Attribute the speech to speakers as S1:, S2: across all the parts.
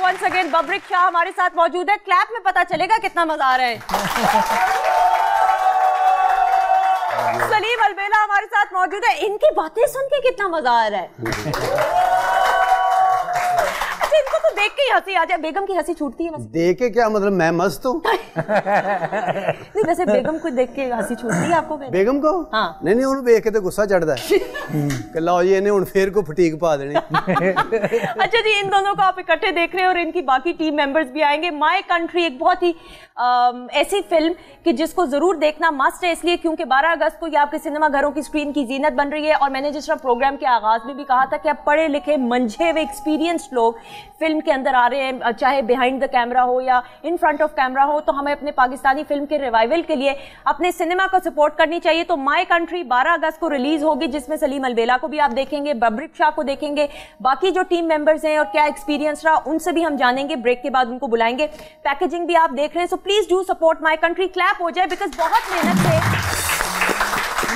S1: Once again बब्रिक Shah हमारे साथ मौजूद है। क्लैप में पता चलेगा कितना मजा आ रहा है। सलीम अलबेला हमारे साथ मौजूद है। इनकी बातें सुन के कितना मजा आ रहा है। अच्छा, इनको तो देख के ही हंसी आ जाए। बेगम की हंसी छूटती है?
S2: देख के क्या मतलब, मैं मस्त हूँ।
S1: नहीं, वैसे बेगम को देख के हंसी छूटती है आपको?
S2: बेगम को?
S1: हाँ।
S2: नहीं उन्हें देख के तो गुस्सा चढ़ता है कि लो जी इन्हें फिर को फटीक पा देनी।
S1: अच्छा जी, इन दोनों को आप इकट्ठे देख रहे हैं और इनकी बाकी टीम मेंबर्स भी आएंगे। माय कंट्री एक बहुत ही ऐसी फिल्म कि जिसको जरूर देखना मस्ट है, इसलिए क्योंकि 12 अगस्त को ये आपके सिनेमा घरों की स्क्रीन की जीनत बन रही है। और मैंने जिस तरह प्रोग्राम के आगाज में भी कहा था कि अब पढ़े लिखे मंझे हुए एक्सपीरियंस्ड लोग फिल्म के अंदर आ रहे हैं, चाहे बिहाइंड द कैमरा हो या इन फ्रंट ऑफ कैमरा हो, तो हमें अपने पाकिस्तानी फिल्म के रिवाइवल के लिए अपने सिनेमा को सपोर्ट करनी चाहिए। तो माय कंट्री 12 अगस्त को रिलीज होगी, जिसमें सलीम अलबेला को भी आप देखेंगे, बब्रिक शाह को देखेंगे, बाकी जो टीम मेंबर्स हैं और क्या एक्सपीरियंस रहा उनसे भी हम जानेंगे। ब्रेक के बाद उनको बुलाएंगे। पैकेजिंग भी आप देख रहे हैं, so please do support my country. Clap हो जाए बिकॉज बहुत मेहनत से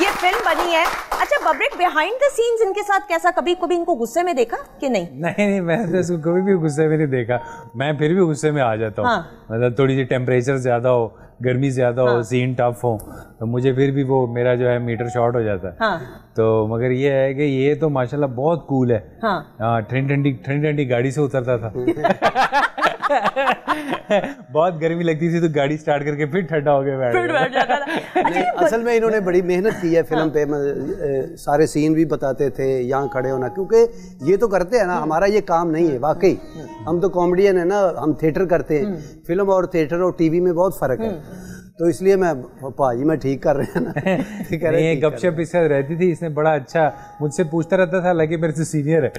S1: ये फिल्म बनी है। अच्छा बब्रिक, बिहाइंड द सीन्स इनके साथ कैसा, कभी इनको गुस्से में देखा कि नहीं?
S3: नहीं, मैंने तो इसको कभी भी गुस्से में नहीं देखा। मैं फिर भी गुस्से में आ जाता हूँ। हाँ। मतलब थोड़ी सी टेम्परेचर ज्यादा हो, गर्मी ज्यादा हो, सीन टफ हो, तो मुझे फिर भी वो मेरा जो है मीटर शॉर्ट हो जाता है। हाँ। तो मगर ये है कि ये तो माशाल्लाह बहुत कूल है। हाँ, ठंडी ठंडी गाड़ी से उतरता था। बहुत गर्मी लगती थी तो गाड़ी स्टार्ट करके फिर ठंडा हो गया बैठ जाता था।
S2: अच्छा, असल में इन्होंने बड़ी मेहनत की है फिल्म पे। सारे सीन भी बताते थे, यहाँ खड़े होना, क्योंकि ये तो करते हैं ना, हमारा ये काम नहीं है वाकई। हम तो कॉमेडियन है ना, हम थिएटर करते हैं। फिल्म और थिएटर और टीवी में बहुत फर्क है, तो इसलिए मैं पाजी मैं ठीक कर रहे हैं ना।
S3: ये गपशप इससे रहती थी, इसने बड़ा अच्छा मुझसे पूछता रहता था, लगे मेरे से सीनियर है।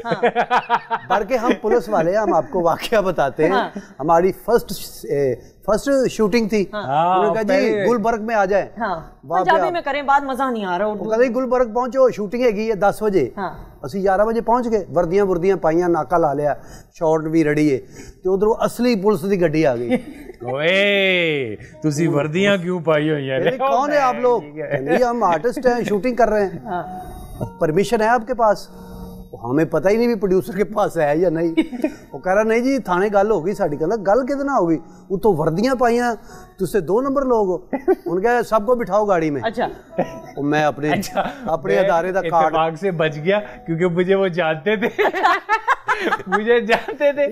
S2: बढ़ के हम पुलिस वाले, हम आपको वाकया बताते हैं। हमारी फर्स्ट शूटिंग थी। उन्होंने कहा जी गुलबर्ग में आ जाए।
S1: पंजाबी में करें, बात मजा नहीं आ रहा।
S2: वो कहते गुलबर्ग पहुंचो, शूटिंग हैगी है 10 ਵਜੇ। ਅਸੀਂ 11 ਵਜੇ ਪਹੁੰਚ ਗਏ, ਵਰਦੀਆਂ ਪਾਈਆਂ, ਨਾਕਾ ਲਾ ਲਿਆ, ਸ਼ਾਟ ਵੀ ਰੈਡੀ ਹੈ, ਤੇ ਉਧਰੋਂ ਅਸਲੀ ਪੁਲਿਸ ਦੀ ਗੱਡੀ ਆ ਗਈ।
S3: ओए तुसी वर्दियां क्यों पाई हुई हैं?
S2: कौन है आप लोग? नहीं हम आर्टिस्ट हैं, शूटिंग कर रहे हैं। परमिशन है आपके पास? हमें पता ही नहीं भी प्रोड्यूसर के पास है या नहीं। वो कह रहा नहीं जी थाने गल हो गई साड़ी। कहना गल किदे नाल हो गई? उतो वर्दियां पाइयां, तुसे 2 नंबर लोग हो। उन्होंने कहा सबको बिठाओ गाड़ी में। अच्छा। और मैं अपने अदारे का कार्ड
S3: इत्तेफाक से बच गया क्योंकि मुझे वो जानते थे। मुझे जानते थे,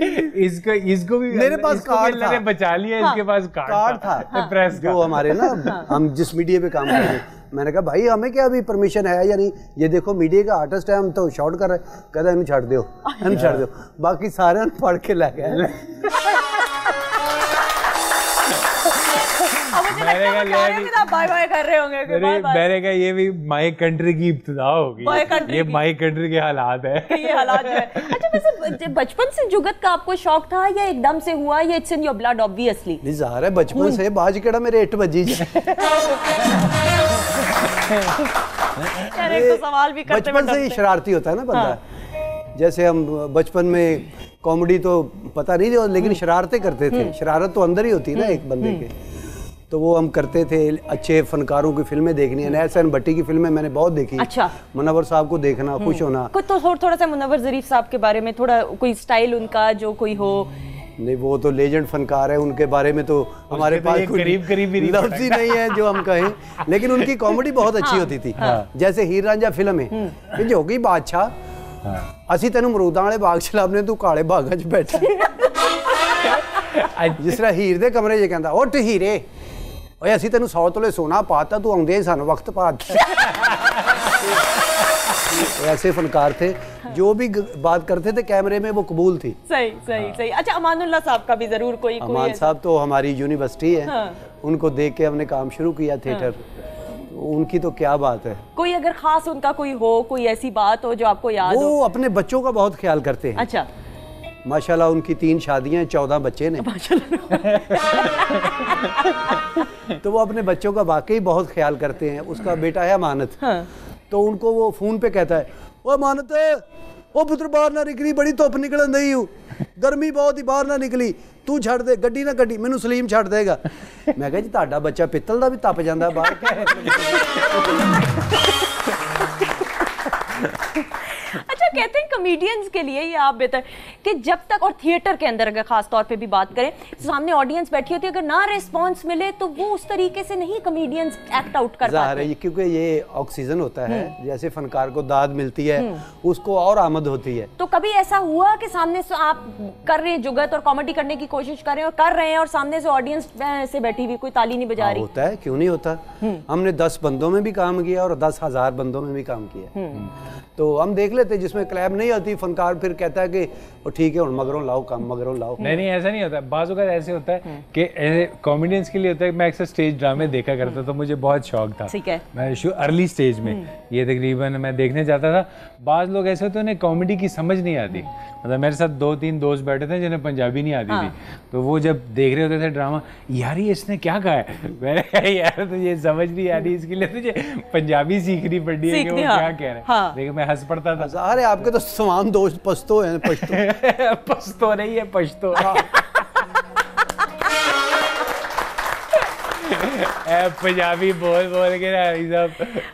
S3: इसको भी
S2: मेरे पास कार्ड था,
S3: बचा लिया। इसके पास कार्ड था प्रेस का,
S2: जो हमारे ना हम जिस मीडिया पे काम कर रहे हैं। मैंने कहा भाई हमें क्या अभी परमिशन है या नहीं? ये देखो मीडिया का आर्टिस्ट है, हम तो शॉट कर रहे हैं। कहता इन्हें छड़ दो, इन्हें छड़ दो। बाकी सारे पढ़ के ला गए।
S1: बाय कर रहे होंगे।
S3: मैंने कहा ये भी माय कंट्री की इब्तिदा होगी, ये माय कंट्री के हालात है। ये हालात है।
S1: अच्छा, वैसे बचपन से जुगत का आपको शौक था या एकदम से हुआ, या it's in your blood obviously?
S2: नहीं ज़ाहिर है बचपन से। बाज केड़ा मेरे 8 बजी।
S1: तो सवाल भी करते
S2: बचपन से ही शरारती होता है ना बंदा। जैसे हम बचपन में कॉमेडी तो पता नहीं, लेकिन शरारतें करते थे। शरारत तो अंदर ही होती है ना एक बंदे के, तो वो हम करते थे। अच्छे फनकारों की फिल्में देखनी है। एहसन भट्टी की फिल्में मैंने बहुत देखी। अच्छा। मुनव्वर साहब को देखना, खुश होना।
S1: कुछ तो थोड़ा सा मुनव्वर ज़रीफ साहब के बारे में, थोड़ा कोई स्टाइल उनका जो कोई हो।
S2: नहीं वो तो लेजेंड फनकार है, उनके बारे में तो हमारे पास
S3: करीब
S2: लफ्ज़ ही नहीं है जो हम कहें, लेकिन उनकी कॉमेडी बहुत अच्छी होती थी। जैसे हीर रांझा फिल्म है कि जो होगी बादशाह, असी तेन मरूदां वाले बाग च लभने, तू काले बागा च बैठा। जिस तरह हीर दे कमरे च कहंदा उठ हीरे, ओए असी तेन 100 तोले सोना पाता, तू आउंदे ही सानू वक्त पा ऐसे फनकार थे, जो भी बात करते थे कैमरे में वो कबूल थी।
S1: सही। अच्छा, अमानुल्लाह साहब का भी जरूर कोई
S2: अमान साहब तो हमारी यूनिवर्सिटी है। हाँ। उनको देख के हमने काम शुरू किया थिएटर। हाँ। उनकी तो क्या बात है।
S1: कोई अगर खास उनका कोई हो, कोई ऐसी बात हो जो आपको याद हो?
S2: वो अपने बच्चों का बहुत ख्याल करते हैं। अच्छा। माशाल्लाह उनकी 3 शादियां, 14 बच्चे ने। तो वो अपने बच्चों का वाकई बहुत ख्याल करते हैं। उसका बेटा है अमानत। हाँ। तो उनको वो फोन पे कहता है, ओ अमानत, ओ पुत्र बाहर ना निकली, बड़ी धुप निकलन दई हूं, गर्मी बहुत ही, बाहर ना निकली, तू छड़ दे गड्डी ना गड्डी, मैनू सलीम छड़ देगा। मैं कहा जी तुहाडा बच्चा पित्तल दा भी तप जांदा बाहर।
S1: अच्छा, कहते हैं कॉमेडियंस के लिए ये आप बेहतर कि जब तक, और थिएटर के अंदर अगर खास तौर पे भी बात करें, सामने ऑडियंस बैठी होती है, अगर ना रिस्पांस मिले तो वो उस तरीके से नहीं कॉमेडियंस एक्ट आउट कर पाते हैं,
S2: क्योंकि ये ऑक्सीजन होता है। जैसे फनकार को दाद मिलती है उसको और आमद होती है।
S1: तो कभी ऐसा हुआ कि सामने से आप कर रहे हैं जुगत और कॉमेडी करने की कोशिश कर रहे हैं और कर रहे हैं और सामने से ऑडियंस से बैठी हुई कोई ताली नहीं बजा रही?
S2: होता है, क्यों नहीं होता। हमने 10 बंदों में भी काम किया और 10,000 बंदों में भी काम किया। तो हम देख लेते जिसमें क्लैप नहीं आती, फनकार फिर कहता है कि ठीक है मगरों लाओ काम, मगरों लाओ।
S3: नहीं ऐसा नहीं होता। बाज़ औक़ात ऐसे होता है कि ऐसे कॉमेडियंस के लिए होता है। मैं अक्सर स्टेज ड्रामे देखा करता तो मुझे बहुत शौक था।
S1: ठीक है।
S3: मैं अर्ली स्टेज में ये तकरीबन मैं देखने जाता था। बाज़ लोग ऐसे होते हैं उन्हें कॉमेडी की समझ नहीं आती। मतलब मेरे साथ 2-3 दोस्त बैठे थे जिन्हें पंजाबी नहीं आती थी, तो वो जब देख रहे होते थे ड्रामा, यार ये इसने क्या कहा है, मैंने कहा यार तुझे समझ नहीं आ रही, इसके लिए तुझे पंजाबी सीखनी पड़नी है कि वो क्या कह रहे हैं। लेकिन मैं हंस पड़ता था।
S2: अरे आपके तो तमाम दोस्त पश्तो हैं।
S3: पश्तो नहीं है, पश्तो। पंजाबी बोल के ना सब।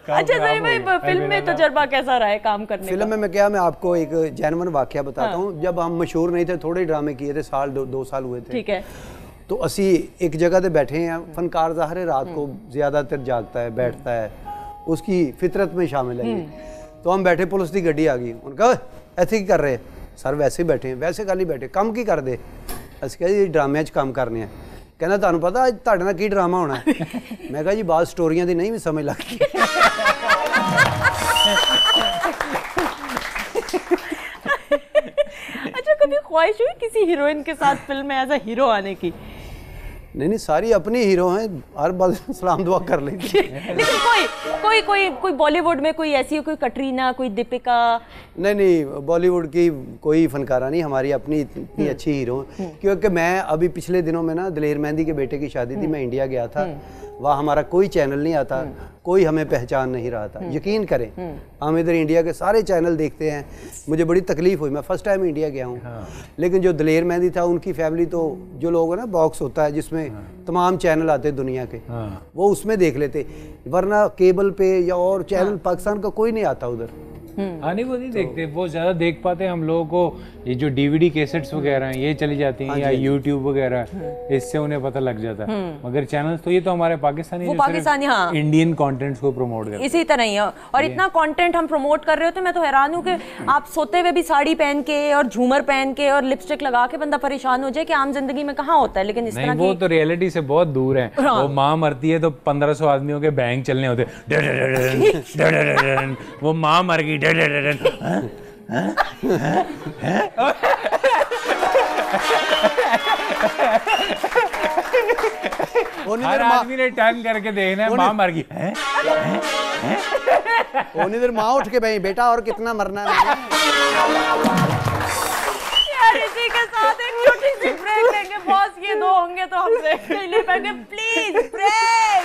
S1: अच्छा भाई, फिल्म में तजुर्बा कैसा रहा है काम करने?
S2: फिल्म में मैं आपको एक जेन्युइन वाकया बताता हूँ। जब हम मशहूर नहीं थे, थोड़े ड्रामे किए थे, साल 2 साल हुए थे।
S1: ठीक है।
S2: तो असी एक जगह पे बैठे हैं। फनकार ज़ाहिर है रात को ज़्यादातर जागता है, बैठता है, उसकी फितरत में शामिल है। तो हम बैठे, पुलिस की गड्डी आ गई। उनका ऐसे ही कर रहे सर, वैसे ही बैठे हैं, वैसे गल ही बैठे, कम की कर दे। ਅਸੀਂ ਕਿਹਾ ਜੀ ਡਰਾਮਿਆਂ 'ਚ ਕੰਮ ਕਰਨੇ ਆ। ਕਹਿੰਦਾ ਤੁਹਾਨੂੰ ਪਤਾ ਅੱਜ ਤੁਹਾਡੇ ਨਾਲ ਕੀ ਡਰਾਮਾ ਹੋਣਾ? ਮੈਂ ਕਿਹਾ ਜੀ ਬਾਅਦ ਸਟੋਰੀਆਂ ਦੀ नहीं भी समझ लगती।
S1: अच्छा, कभी ख्वाहिश हुई किसी हीरोइन के साथ फिल्म में एज अ हीरो आने की?
S2: नहीं सारी अपनी हीरो हैं, हर बात सलाम दुआ कर लेंगे।
S1: लेकिन कोई बॉलीवुड में कोई ऐसी, कोई कटरीना, कोई दीपिका?
S2: नहीं बॉलीवुड की कोई फनकारा नहीं, हमारी अपनी इतनी अच्छी हीरो। क्योंकि मैं अभी पिछले दिनों में ना दलेर मेहंदी के बेटे की शादी थी, मैं इंडिया गया था। वहाँ हमारा कोई चैनल नहीं आता, कोई हमें पहचान नहीं रहा था। यकीन करें, हम इधर इंडिया के सारे चैनल देखते हैं। मुझे बड़ी तकलीफ हुई, मैं फर्स्ट टाइम इंडिया गया हूँ। लेकिन जो दलेर मेहंदी था, उनकी फैमिली तो जो लोग है ना, बॉक्स होता है जिसमें तमाम चैनल आते दुनिया के, वो उसमें देख लेते, वरना केबल पे या और चैनल पाकिस्तान का कोई नहीं आता उधर।
S3: हाँ नहीं, वो नहीं देखते, वो ज़्यादा देख पाते हैं। हम लोगों को ये जो DVD कैसेट्स वगैरह हैं ये चली जाती हैं, या YouTube वगैरह, इससे उन्हें पता लग जाता है। मगर चैनल्स तो ये तो हमारे पाकिस्तानी इंडियन कंटेंट्स को प्रमोट करते हैं।
S1: इसी तरह ही है। और इतना कंटेंट हम प्रमोट कर रहे होते हैं, मैं तो हैरान हूँ कि आप सोते हुए भी साड़ी पहन के और झूमर पहन के और लिपस्टिक लगा के बंदा परेशान हो जाए कि आम जिंदगी में कहाँ होता है। लेकिन इस तरह
S3: वो तो रियलिटी से बहुत दूर है। वो माँ मरती है तो 1500 आदमियों के बैंक चलने होते, वो माँ मर गई, हर आदमी ने टर्न करके देखना है, माँ मर गई है।
S2: इधर माँ उठ के भाई बेटा और कितना मरना है।
S1: यार इसी के साथ एक छोटी सी ब्रेक लेंगे बॉस, ये 2 होंगे तो हमसे ले पाएंगे। Please break.